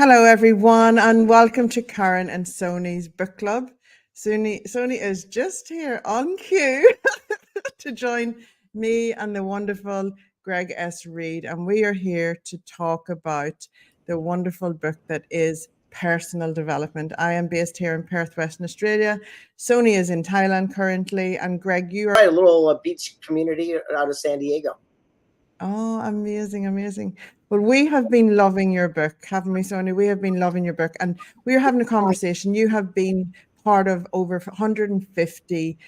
Hello, everyone, and welcome to Karen and Sonee's book club. Sonee is just here on cue to join me and the wonderful Greg Reid, and we are here to talk about the wonderful book that is personal development. I am based here in Perth, Western Australia. Sonee is in Thailand currently, and Greg, you are a little beach community out of San Diego. Oh, amazing, amazing. Well, we have been loving your book, haven't we, Sonee? We have been loving your book, and we're having a conversation. You have been part of over 150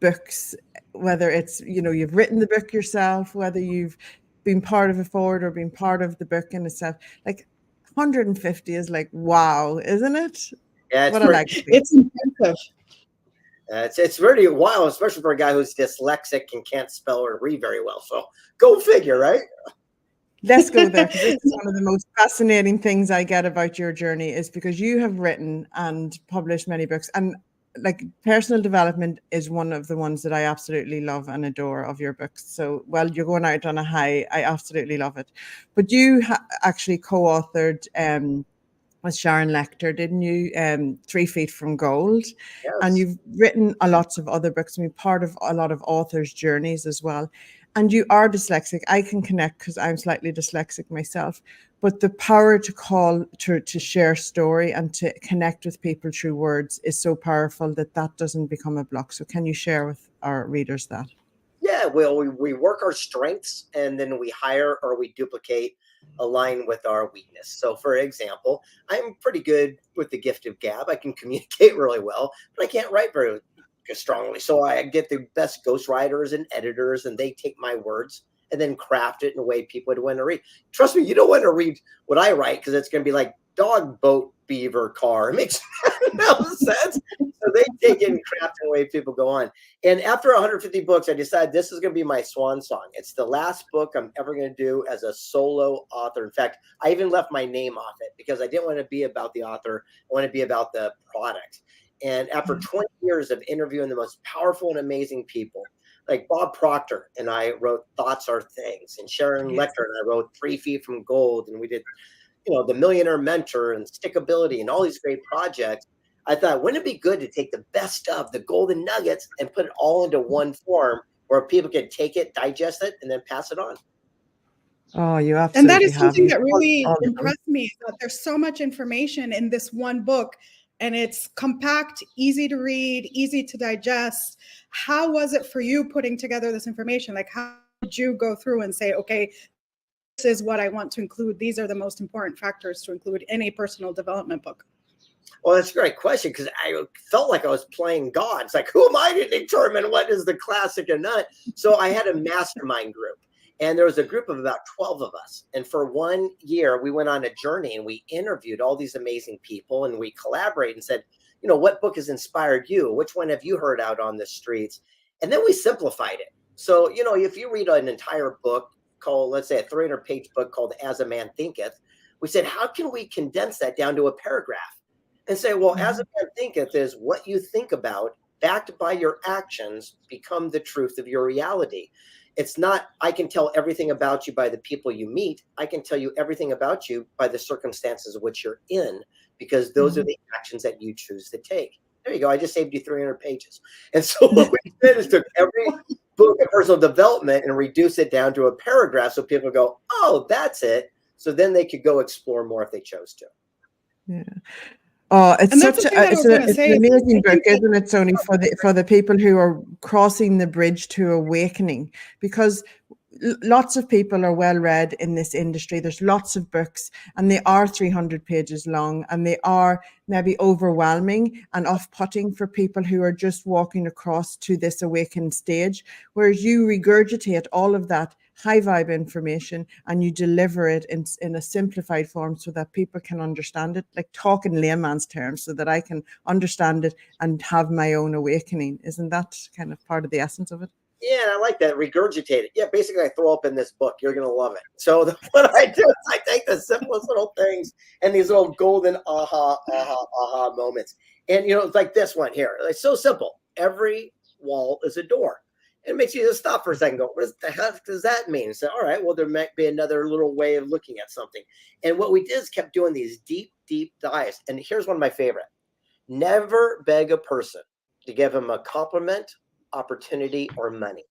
books, whether it's, you've written the book yourself, whether you've been part of a forward or been part of the book in itself. Like 150 is like, wow, isn't it? Yeah, What a legacy. It's impressive. It's really wild, especially for a guy who's dyslexic and can't spell or read very well. So go figure, right? Let's go there, because this is one of the most fascinating things I get about your journey, is because you have written and published many books, and like personal development is one of the ones that I absolutely love and adore of your books. So, well, you're going out on a high. I absolutely love it. But you actually co-authored with Sharon Lecter, didn't you? 3 Feet from Gold. Yes. And you've written a lots of other books and been part of a lot of authors' journeys as well. And you are dyslexic. I can connect because I'm slightly dyslexic myself. But the power to share story and to connect with people through words is so powerful that doesn't become a block. So can you share with our readers that? Yeah, well, we work our strengths, and then we hire or we duplicate align with our weakness. So, for example, I'm pretty good with the gift of gab. I can communicate really well, but I can't write very strongly. So I get the best ghostwriters and editors, and they take my words and then craft it in a way people would want to read. Trust me, you don't want to read what I write, because it's going to be like dog, boat, beaver, car. It makes no sense. So they take it and craft in a way people go on. And after 150 books, I decided this is going to be my swan song. It's the last book I'm ever going to do as a solo author. In fact, I even left my name off it because I didn't want to be about the author. I want to be about the product. And after 20 years of interviewing the most powerful and amazing people, like Bob Proctor and I wrote Thoughts Are Things, and Sharon Lecter and I wrote 3 Feet from Gold, and we did, The Millionaire Mentor and Stickability and all these great projects. I thought, wouldn't it be good to take the best stuff, the golden nuggets, and put it all into one form where people can take it, digest it, and then pass it on? Oh, you absolutely And that is something have. that really impressed me, is that there's so much information in this one book, and it's compact, easy to read, easy to digest. How was it for you putting together this information? Like, how did you go through and say, okay, this is what I want to include. These are the most important factors to include in a personal development book? Well, that's a great question, because I felt like I was playing God. It's like, who am I to determine what is the classic and not? So I had a mastermind group, and there was a group of about 12 of us. And for 1 year, we went on a journey and we interviewed all these amazing people, and we collaborated and said, what book has inspired you? Which one have you heard out on the streets? And then we simplified it. So, if you read an entire book called, let's say, a 300-page book called As a Man Thinketh, we said, how can we condense that down to a paragraph? And say, well, as a man thinketh is what you think about, backed by your actions, become the truth of your reality. It's not, I can tell everything about you by the people you meet. I can tell you everything about you by the circumstances of which you're in, because those are the actions that you choose to take. There you go. I just saved you 300 pages. And so what we did is took every book of personal development and reduce it down to a paragraph, so people go, oh, that's it. So then they could go explore more if they chose to. Yeah. Oh, it's such it's an amazing book, isn't it, Sonee, for the people who are crossing the bridge to awakening, because lots of people are well read in this industry. There's lots of books, and they are 300 pages long, and they are maybe overwhelming and off-putting for people who are just walking across to this awakened stage, whereas you regurgitate all of that high vibe information and you deliver it in a simplified form so that people can understand it, like talk in layman's terms, so that I can understand it and have my own awakening. Isn't that kind of part of the essence of it? Yeah, I like that. Regurgitate it. Yeah, basically I throw up in this book. You're going to love it. So what I do is I take the simplest little things and these little golden aha moments. And, it's like this one here. It's so simple. Every wall is a door. It makes you just stop for a second, go, what the heck does that mean? And say, all right, well, there might be another little way of looking at something. And what we did is kept doing these deep, deep dives. And here's one of my favorite. Never beg a person to give them a compliment, opportunity, or money.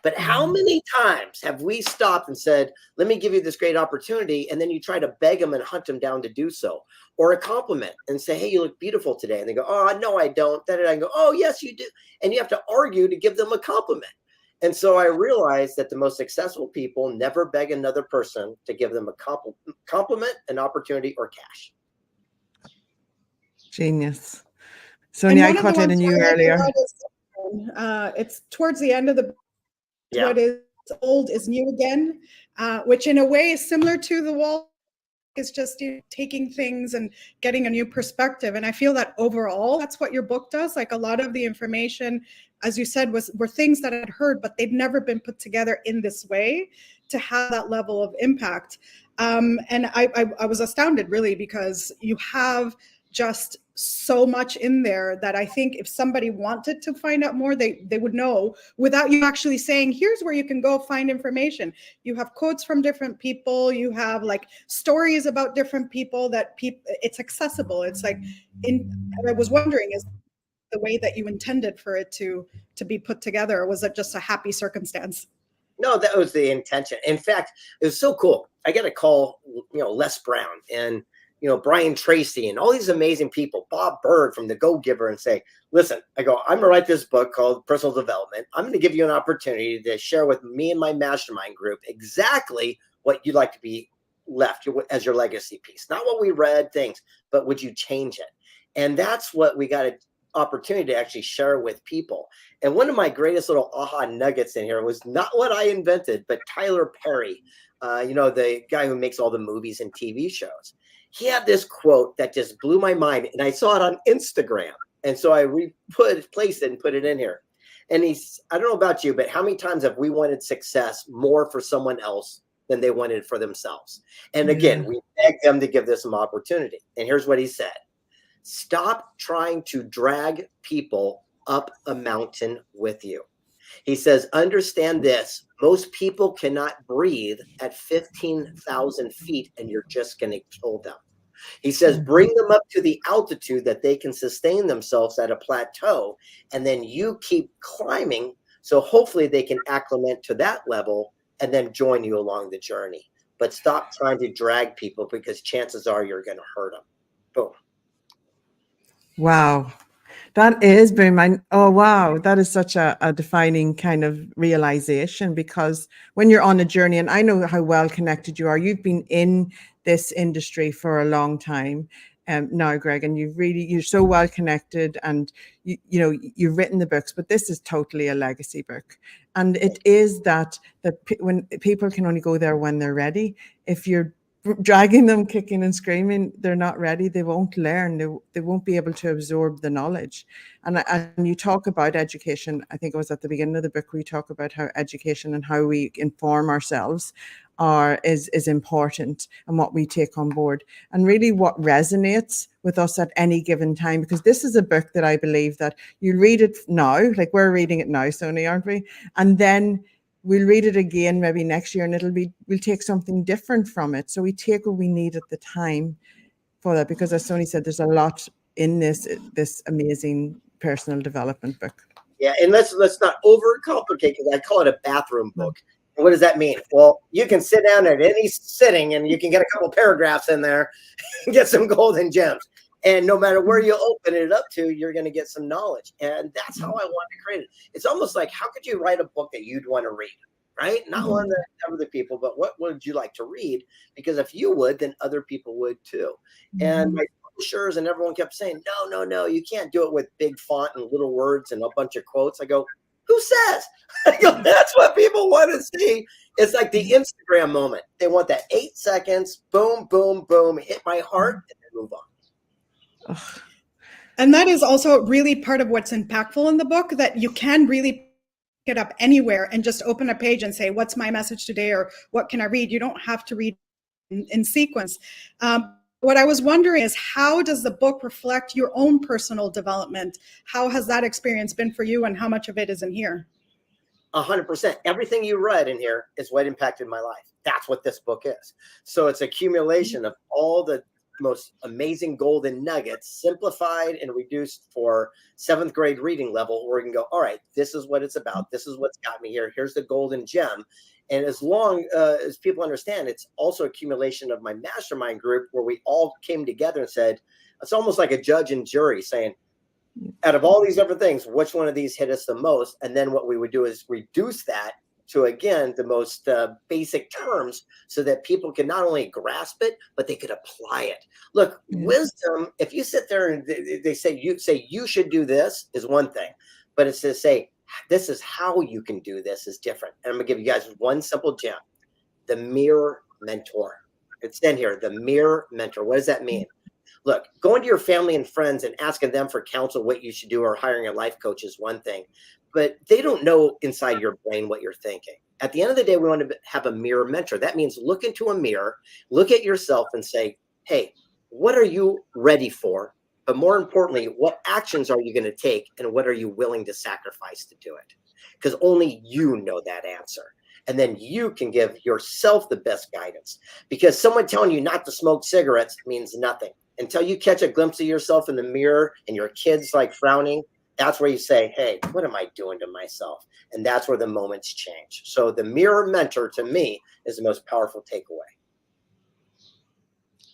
But how many times have we stopped and said, let me give you this great opportunity, and then you try to beg them and hunt them down to do so? Or a compliment and say, hey, you look beautiful today. And they go, oh, no, I don't. Then I go, oh, yes, you do. And you have to argue to give them a compliment. And so I realized that the most successful people never beg another person to give them a compliment, an opportunity, or cash. Genius. Sonee, I caught it in you earlier. It's towards the end of the book. Yeah. What is old is new again, which in a way is similar to the wall. Is just taking things and getting a new perspective. And I feel that overall, that's what your book does. Like a lot of the information, as you said, were things that I had heard, but they'd never been put together in this way to have that level of impact. And I was astounded, really, because you have just so much in there that I think if somebody wanted to find out more, they would know without you actually saying, here's where you can go find information. You have quotes from different people. You have like stories about different people that it's accessible. It's like, I was wondering, is the way that you intended for it to be put together, or was it just a happy circumstance? No, that was the intention. In fact, it was so cool. I got a call, Les Brown and Brian Tracy and all these amazing people, Bob Bird from The Go-Giver, and say, listen, I go, I'm going to write this book called Personal Development. I'm going to give you an opportunity to share with me and my mastermind group exactly what you'd like to be left as your legacy piece. Not what we read things, but would you change it? And that's what we got an opportunity to actually share with people. And one of my greatest little aha nuggets in here was not what I invented, but Tyler Perry, the guy who makes all the movies and TV shows. He had this quote that just blew my mind, and I saw it on Instagram. And so I placed it and put it in here. And I don't know about you, but how many times have we wanted success more for someone else than they wanted for themselves? And again, we begged them to give this some opportunity. And here's what he said. Stop trying to drag people up a mountain with you. He says, understand this. Most people cannot breathe at 15,000 feet, and you're just going to kill them. He says, bring them up to the altitude that they can sustain themselves at a plateau, and then you keep climbing. So hopefully they can acclimate to that level and then join you along the journey. But stop trying to drag people, because chances are you're going to hurt them. Boom. Wow. That is boom. Oh, wow. That is such a defining kind of realization, because when you're on a journey, and I know how well connected you are, you've been in this industry for a long time now, Greg, and you're so well connected, and you've written the books, but this is totally a legacy book. And it is that when people can only go there when they're ready. If you're dragging them kicking and screaming, they're not ready, they won't learn, they won't be able to absorb the knowledge. And you talk about education. I think it was at the beginning of the book, we talk about how education and how we inform ourselves is important, and what we take on board, and really what resonates with us at any given time. Because this is a book that I believe that you read it now, like we're reading it now, Sonee, aren't we? And then we'll read it again maybe next year, and we'll take something different from it. So we take what we need at the time for that, because as Sonee said, there's a lot in this amazing personal development book. Yeah, and let's not overcomplicate, because I call it a bathroom book. And what does that mean? Well, you can sit down at any sitting and you can get a couple paragraphs in there and get some golden gems. And no matter where you open it up to, you're going to get some knowledge. And that's how I want to create it. It's almost like, how could you write a book that you'd want to read, right? Not one that other people, but what would you like to read? Because if you would, then other people would too. And my publishers and everyone kept saying, no, you can't do it with big font and little words and a bunch of quotes. I go, who says? I go, that's what people want to see. It's like the Instagram moment. They want that 8 seconds, boom, boom, boom, hit my heart, and then move on. And that is also really part of what's impactful in the book, that you can really pick it up anywhere and just open a page and say, what's my message today, or what can I read? You don't have to read in sequence. What I was wondering is, how does the book reflect your own personal development? How has that experience been for you, and how much of it is in here? 100%. Everything you read in here is what impacted my life. That's what this book is. So it's accumulation of all the most amazing golden nuggets, simplified and reduced for 7th grade reading level, where we can go, all right, this is what it's about. This is what's got me here. Here's the golden gem. And as long as people understand, it's also accumulation of my mastermind group, where we all came together and said, it's almost like a judge and jury saying, out of all these different things, which one of these hit us the most? And then what we would do is reduce that to, again, the most basic terms, so that people can not only grasp it, but they could apply it. Look, wisdom, if you sit there and they say you should do this, is one thing, but it's to say, this is how you can do this is different. And I'm gonna give you guys one simple gem: the mirror mentor. It's in here, the mirror mentor. What does that mean? Look, going to your family and friends and asking them for counsel, what you should do, or hiring a life coach is one thing, but they don't know inside your brain what you're thinking. At the end of the day, we want to have a mirror mentor. That means look into a mirror, look at yourself and say, hey, what are you ready for? But more importantly, what actions are you going to take, and what are you willing to sacrifice to do it? Because only you know that answer. And then you can give yourself the best guidance, because someone telling you not to smoke cigarettes means nothing. Until you catch a glimpse of yourself in the mirror and your kid's like frowning, that's where you say, hey, what am I doing to myself? And that's where the moments change. So the mirror mentor, to me, is the most powerful takeaway.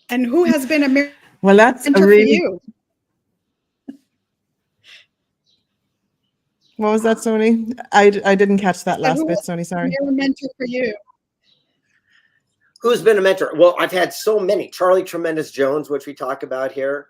And who has been a mirror that's mentor for you? What was that, Sonee? I didn't catch that last bit, Sonee, sorry. Mirror mentor for you. Who's been a mentor? Well, I've had so many. Charlie Tremendous Jones, which we talk about here.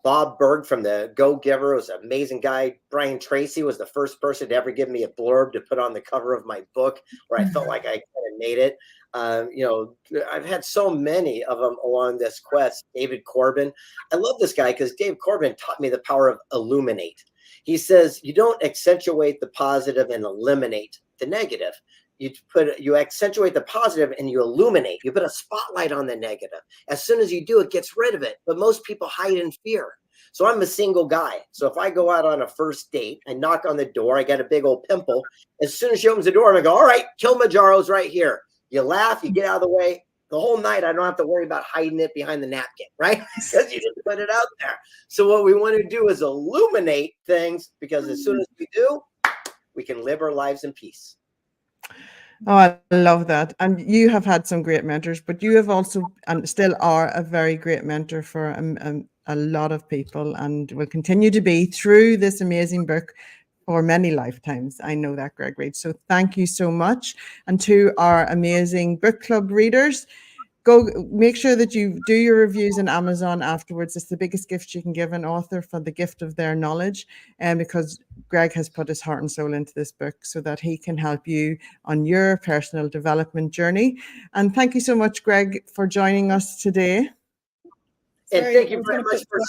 Bob Berg from the Go Giver was an amazing guy. Brian Tracy was the first person to ever give me a blurb to put on the cover of my book, where I felt like I kind of made it. I've had so many of them along this quest. David Corbin. I love this guy because Dave Corbin taught me the power of illuminate. He says, you don't accentuate the positive and eliminate the negative. You accentuate the positive and you illuminate. You put a spotlight on the negative. As soon as you do, it gets rid of it. But most people hide in fear. So I'm a single guy. So if I go out on a first date, I knock on the door, I got a big old pimple. As soon as she opens the door, I'm going to go, all right, Kilimanjaro's right here. You laugh, you get out of the way. The whole night, I don't have to worry about hiding it behind the napkin, right? Because you didn't put it out there. So what we want to do is illuminate things, because as soon as we do, we can live our lives in peace. Oh, I love that. And you have had some great mentors, but you have also, and still are, a very great mentor for a lot of people, and will continue to be through this amazing book for many lifetimes. I know that, Greg Reid. So thank you so much. And to our amazing book club readers, go make sure that you do your reviews on Amazon afterwards. It's the biggest gift you can give an author, for the gift of their knowledge, and because Greg has put his heart and soul into this book so that he can help you on your personal development journey. And thank you so much, Greg, for joining us today. And thank you very much for...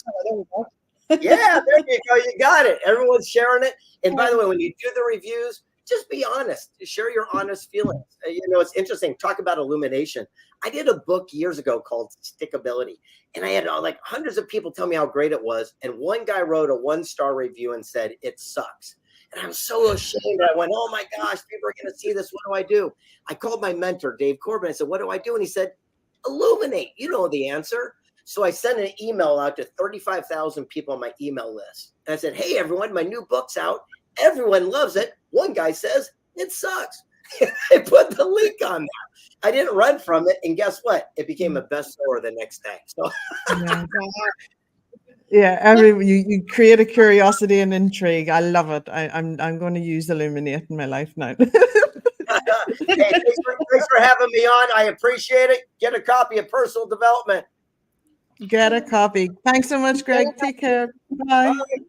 Yeah, there you go. You got it. Everyone's sharing it. And by the way, when you do the reviews, just be honest. Share your honest feelings. It's interesting. Talk about illumination. I did a book years ago called Stickability, and I had like hundreds of people tell me how great it was. And one guy wrote a 1-star review and said, it sucks. And I was so ashamed. I went, oh my gosh, people are going to see this. What do I do? I called my mentor, Dave Corbin. I said, what do I do? And he said, illuminate. You know the answer. So I sent an email out to 35,000 people on my email list. And I said, hey, everyone, my new book's out. Everyone loves it. One guy says, it sucks. I put the link on that. I didn't run from it. And guess what? It became a bestseller the next day. So you create a curiosity and intrigue. I love it. I'm going to use Illuminate in my life now. Hey, thanks for having me on. I appreciate it. Get a copy of Personal Development. Get a copy. Thanks so much, Greg. Take care. Bye. Bye.